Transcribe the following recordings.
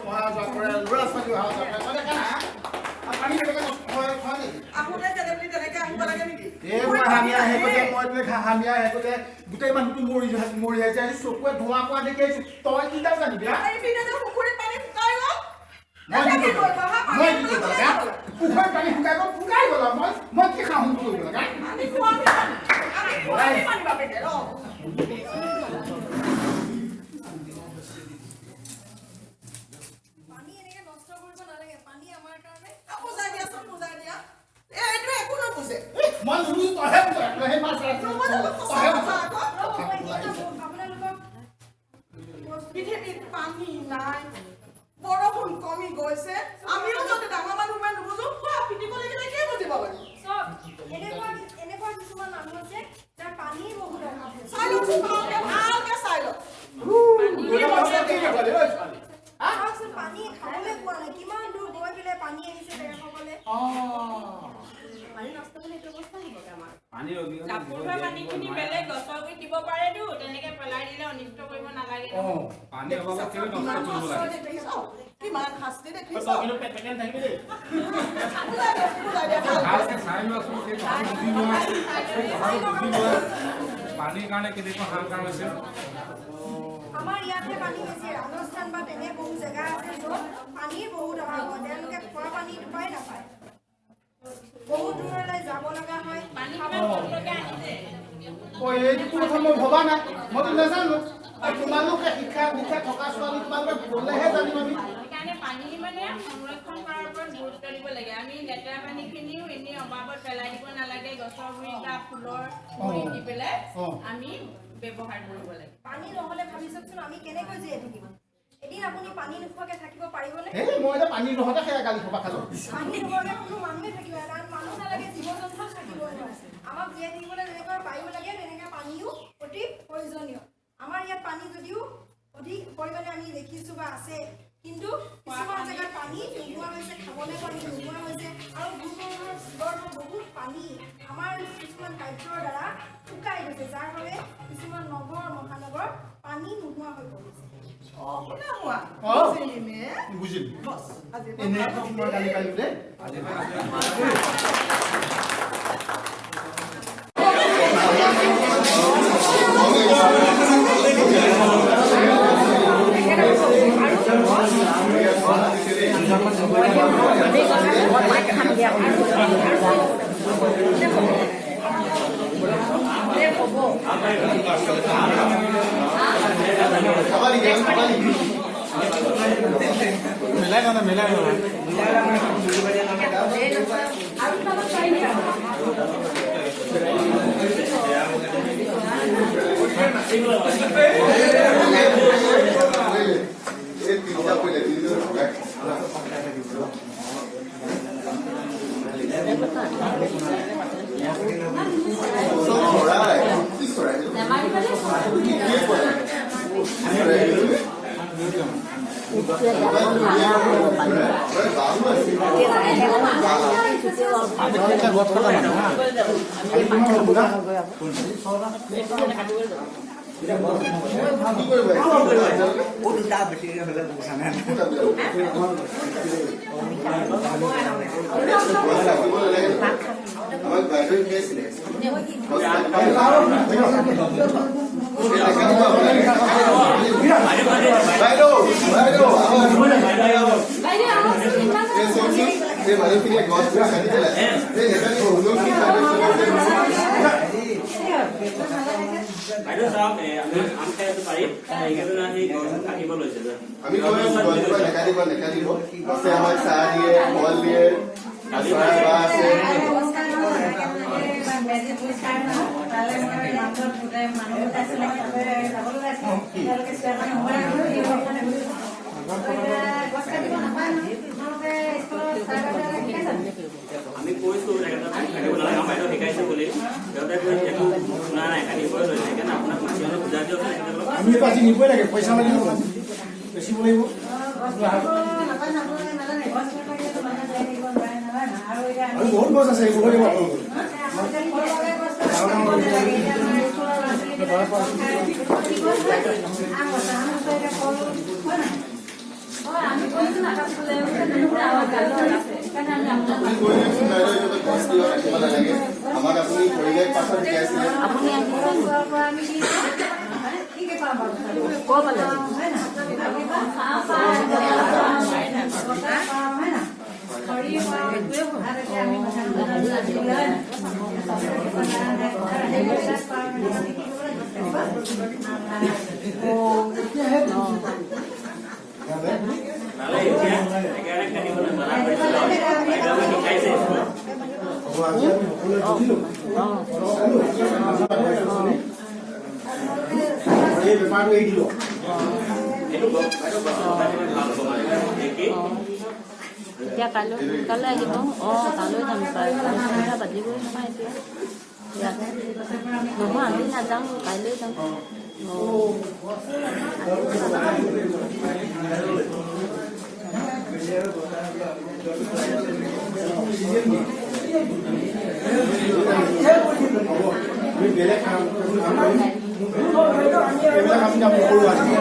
অহা যোৱা কৰে ল'ৰা ছোৱালী অহা যোৱা কৰে মানে কেনে পানী কেনেকৈ হয় নেকি আপুনি তেনেকৈ তেনেকৈ আহিব লাগে নেকি এই মই হামিয়া হেকতে মই বোলে হামিয়া হেকতে গোটেই মানুহটো মৰি আছে আজি চকুৱে ধোঁৱা কোৱা দেখি আহিছো তই কি দাম জানিবি এই বিনাতে পুখুৰীত পানী শুকাই গ'ল মই কি কৰিব লাগে পুখুৰীত পানী শুকাই গ'ল মই কি খাওঁ কৰিব লাগে আমি খোৱা পানী বাপেকে মই নুবুজো তইহে বুজা সেই মাছ পৃথিৱীত পানী নাই বৰষুণ কমি গৈছে আমিও যদি ডাঙৰ মানুহ মই নুবুজো পিটিব লাগিলে কি বুজিব লাগে এনেকুৱা কিছুমান মানুহ আছে যাৰ পানী বহুত চাই লওকচোন ভালকে চাই লওক পানী খাবলৈ পোৱা নাই কিমান দূৰ গৈ পেলাই পানী আহিছে তেখেতসকলে পানী নষ্ট হ'লে এইটো অৱস্থা হ'বগে আমাৰ কাপোৰৰ পানীখিনি বেলেগ গছৰ গুৰিত দিব পাৰেতো তেনেকে পেলাই দিলে অনিষ্ট কৰিব নালাগে পানী অভাৱত কেলে নষ্ট কৰিব লাগে কিমান শাস্তি দেখিছ কিন্তু পেকেট থাকিবি দেই ভালকে চাই লোৱাচোন সেই কথাটো বুজি লোৱা পানীৰ কাৰণে কেনেকুৱা হাহাকাৰ হৈছে আমাৰ ইয়াতে পানী বেছি ৰাজস্থান বা তেনে বহু জেগা আছে য'ত পানীৰ বহুত অভাৱ হয় তেওঁলোকে খোৱা পানী পাই নাপায় বহুত দূৰলৈ যাব লগা হয় এইটো কথা মই ভবা নাই মইতো নাজানো তোমালোকে শিক্ষা থকা ছোৱালী তোমালোকে গ'লেহে জানিম আমি সেইকাৰণে পানী মানে সংৰক্ষণ কৰাৰ ওপৰত গুৰুত্ব দিব লাগে আমি লেতেৰা পানীখিনিও এনেই অবাবত পেলাই দিব নালাগে গছৰ গুৰিত বা ফুলৰ গুৰিত দি পেলাই আমি ব্যৱহাৰ কৰিব লাগে পানী নহ'লে ভাবি চাওকচোন আমি কেনেকৈ জীয়াই থাকিম এদিন আপুনি পানী নোখোৱাকৈ থাকিব পাৰিবনে মই এতিয়া পানী নহওঁতে সেয়া গালি খোপা খালো পানী নোখোৱাকৈ কোনো মানুহে থাকিব কাৰণ মানুহ নালাগে জীৱ জন্তু থাকিব নোৱাৰে আমাক জীয়াই থাকিবলৈ যেনেকৈ বায়ু লাগে তেনেকৈ পানীও অতি প্ৰয়োজনীয় আমাৰ ইয়াত পানী যদিও অধিক পৰিমাণে আমি দেখিছোঁ বা আছে কিন্তু কিছুমান জেগাত পানী নোহোৱা হৈছে খাবলৈ পানী নোহোৱা হৈছে আৰু ভূগৰ্ভৰ বহুত পানী আমাৰ কিছুমান কাৰ্যৰ দ্বাৰা শুকাই গৈছে যাৰ বাবে কিছুমান নগৰ মহানগৰ পানী নোহোৱা হৈ পৰিছে বুজিলো এনে তোমাৰ গালি পাৰিলো দেই মিলাই पैसा लगे बेसि बोलिब बहुत गज আছে দিয়ক ৰাখিব নালাগে আমাক আপুনি পৰিৱেশ পাছত শিকাইছিলে আপুনি এতিয়া কাইলৈ সোনকালে আহিব তালৈ যাম প্ৰায় বাজিবই নহয় এতিয়া নহয় আমি নাযাওঁ কাইলৈ যাম বেলেগ কাম এইবিলাক আমি কাম নকৰোঁ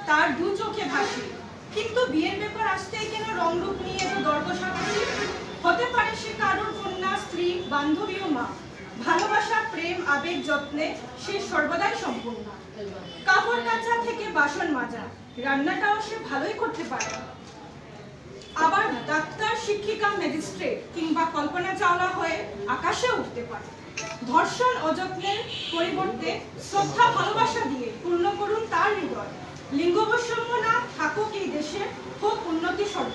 তার দু চোখে ভাসি, কিন্তু বিয়ের ব্যাপার আসতেই কেন রং রূপ নিয়ে এত দর্দশাবাসী? হতে পারে সে কারোর কন্যা, স্ত্রী, বান্ধবী ও মা। ভালোবাসা, প্রেম, আবেগ, যত্নে সে সর্বদাই সম্পূর্ণ। কাপড় কাচা থেকে বাসন মাজা, রান্নাটাও সে ভালোই করতে পারে। আবার ডাক্তার, শিক্ষিকা, ম্যাজিস্ট্রেট কিংবা কল্পনা চাওলা হয়ে আকাশে উঠতে পারে। ধর্ষণ, অযত্নের পরিবর্তে শ্রদ্ধা, ভালোবাসা দিয়ে পূর্ণ করুন তার হৃদয়। লিঙ্গ বৈষম্য না থাকুক এই দেশে, হোক উন্নতি সর্ব